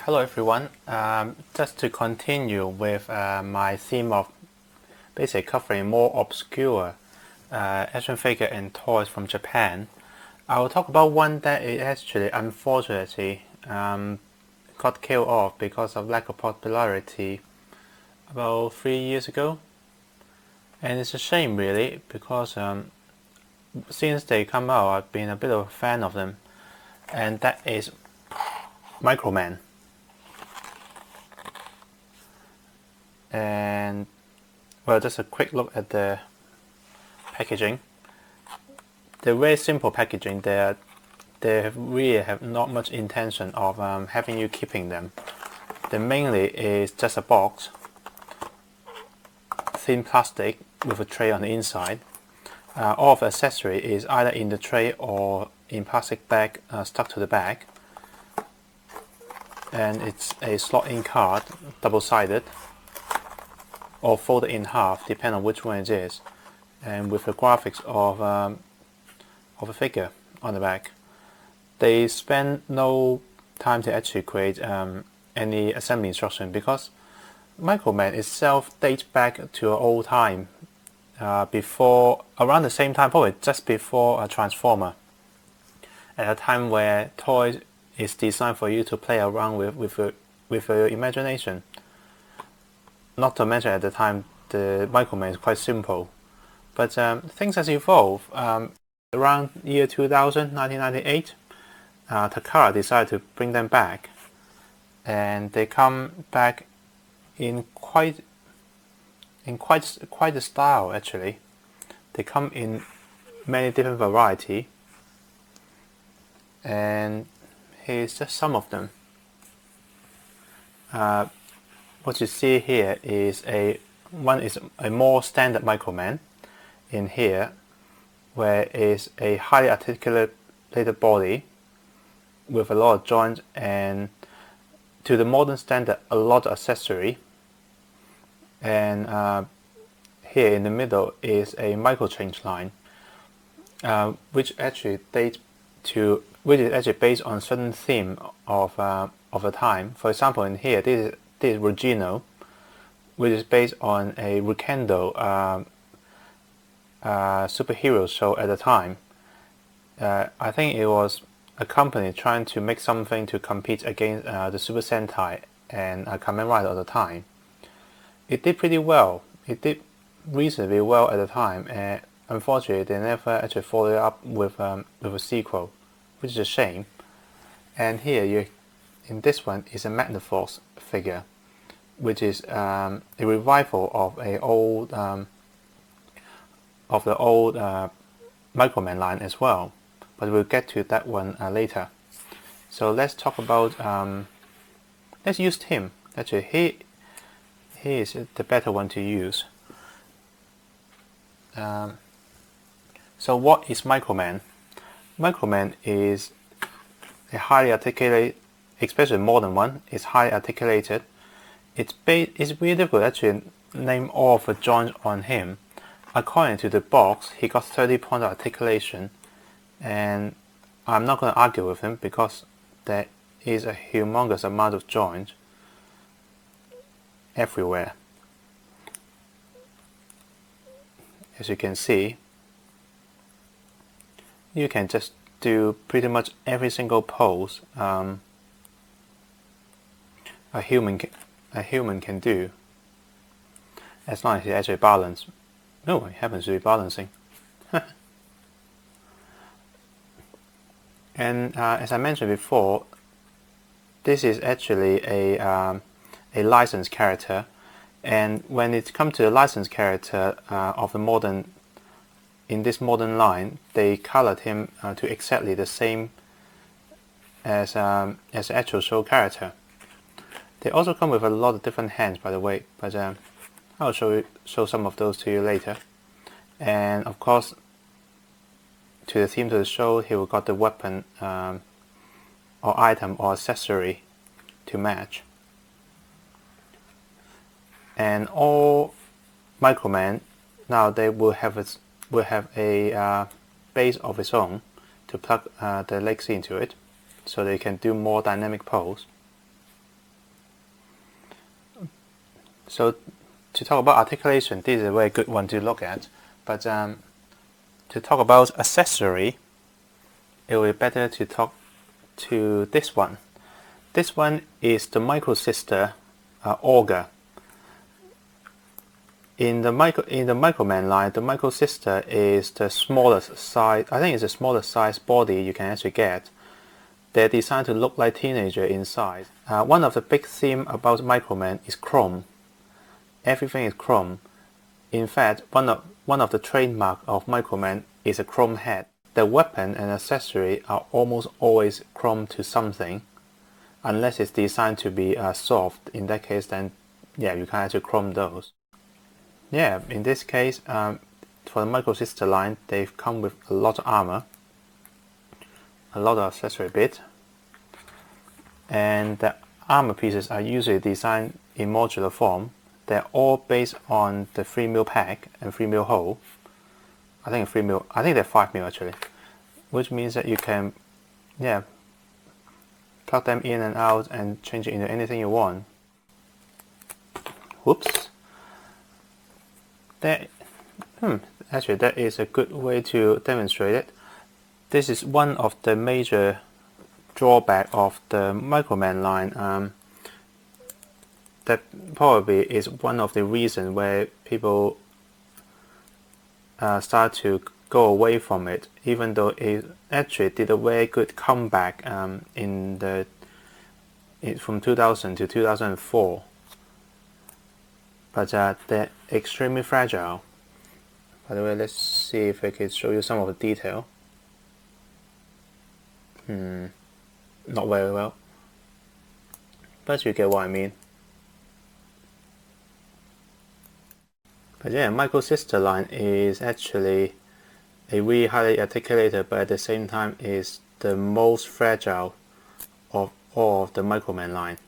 Hello everyone. Just to continue with my theme of basically covering more obscure action figure and toys from Japan, I will talk about one that is actually unfortunately got killed off because of lack of popularity about 3 years ago. And it's a shame really because since they come out I've been a bit of a fan of them, and that is Microman. And well, just a quick look at the packaging. They're very simple packaging. They really have not much intention of having you keeping them. They mainly is just a box, thin plastic with a tray on the inside. All of the accessory is either in the tray or in plastic bag stuck to the bag. And it's a slot-in card, double-sided, or folded in half, depending on which one it is, and with the graphics of a figure on the back. They spend no time to actually create any assembly instruction because Microman itself dates back to an old time, before, around the same time, probably just before a Transformer, at a time where toys is designed for you to play around with your imagination. Not to mention at the time the Microman is quite simple, but things has evolved. Around year 2000, 1998, Takara decided to bring them back, and they come back in quite a style actually. They come in many different variety, and here's just some of them. What you see here is one is a more standard Microman in here, where is a highly articulated body with a lot of joints, and to the modern standard a lot of accessory. And here in the middle is a micro change line, which is actually based on certain theme of the time. For example, in here this is Regino, which is based on a Rukendo superhero show at the time. I think it was a company trying to make something to compete against the Super Sentai and Kamen Rider at the time. It did pretty well. It did reasonably well at the time, and unfortunately they never actually followed up with a sequel, which is a shame. And here in this one is a Magnavox figure, which is a revival of the old Microman line as well, but we'll get to that one later. So let's talk about let's use Tim. Actually, he is the better one to use. So what is Microman? Microman is a highly articulated, especially the modern one, is highly articulated. It's really difficult to actually name all of the joints on him. According to the box, he got 30 points of articulation, and I'm not going to argue with him because there is a humongous amount of joints everywhere. As you can see, you can just do pretty much every single pose a human can do, as long as he actually balance. No, he happens to be balancing. And as I mentioned before, this is actually a licensed character, and when it comes to the licensed character of the modern, in this modern line, they colored him to exactly the same as the actual show character. They also come with a lot of different hands, by the way, but I'll show some of those to you later. And of course, to the theme of the show, he will got the weapon or item or accessory to match. And all Microman now they will have a base of its own to plug the legs into it, so they can do more dynamic pose. So to talk about articulation, this is a very good one to look at. But to talk about accessory, it will be better to talk to this one. This one is the micro sister auger. In the Microman line, the micro sister is the smallest size. I think it's the smallest size body you can actually get. They're designed to look like teenager in size. One of the big theme about Microman is chrome. Everything is chrome. In fact, one of the trademark of Microman is a chrome head. The weapon and accessory are almost always chrome to something, unless it's designed to be soft. In that case, then yeah, you can actually chrome those. Yeah, in this case, for the micro sister line, they've come with a lot of armor, a lot of accessory bit, and the armor pieces are usually designed in modular form. They're all based on the 3mm pack and 3mm hole. I think they're 5mm actually, which means that you can, yeah, plug them in and out and change it into anything you want. Whoops. Actually, that is a good way to demonstrate it. This is one of the major drawback of the Microman line. That probably is one of the reasons where people start to go away from it, even though it actually did a very good comeback from 2000 to 2004. But they're extremely fragile. By the way, let's see if I can show you some of the detail. Not very well, but you get what I mean. But yeah, micro sister line is actually a really highly articulated, but at the same time is the most fragile of all of the Microman line,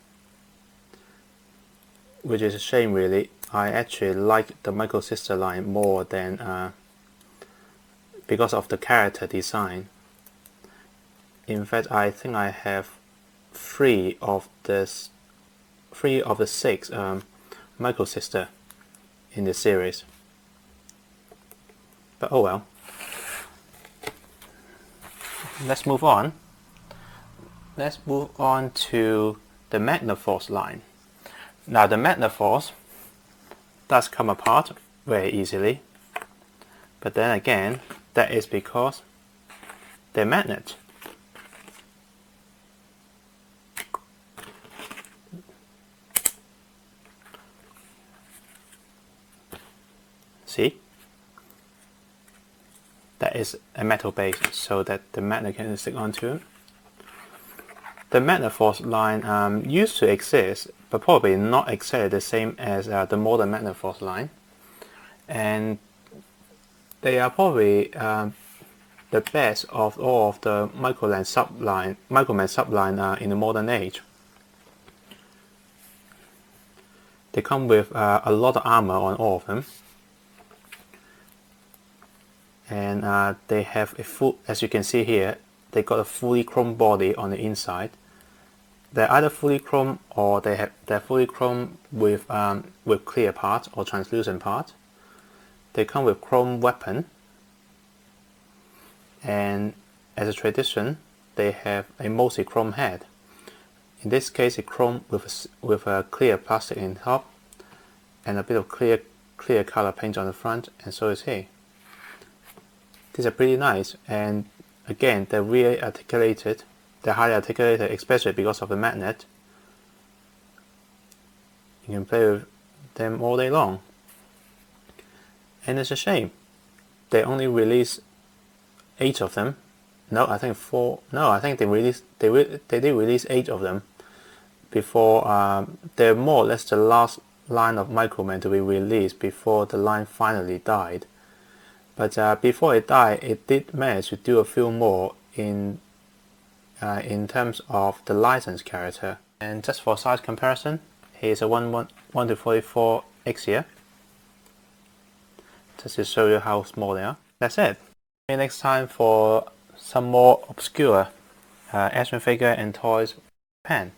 which is a shame really. I actually like the micro sister line more than because of the character design. In fact, I think I have three of the 6 micro sister in the series. But oh well. Let's move on. Let's move on to the Magnaforce line. Now the Magnaforce does come apart very easily, but then again, that is because they're magnet. See? That is a metal base so that the magnet can stick onto it. The Magnaforce line used to exist, but probably not exactly the same as the modern Magnaforce line. And they are probably the best of all of the Microman subline in the modern age. They come with a lot of armor on all of them. And they have a full, as you can see here, they got a fully chrome body on the inside. They're either fully chrome or they're fully chrome with clear part or translucent part. They come with chrome weapon, and as a tradition, they have a mostly chrome head. In this case, a chrome with a clear plastic in top and a bit of clear color paint on the front, and so is he. These are pretty nice, and again, they're really articulated. They're highly articulated, especially because of the magnet. You can play with them all day long. And it's a shame they only released 8 of them. No, I think 4. No, I think they did release 8 of them before. They're more or less the last line of Microman to be released before the line finally died. But before it died, it did manage to do a few more in terms of the licensed character. And just for size comparison, here's a 1 to 44 X here. Just to show you how small they are. That's it. See you next time for some more obscure action figure and toys pen.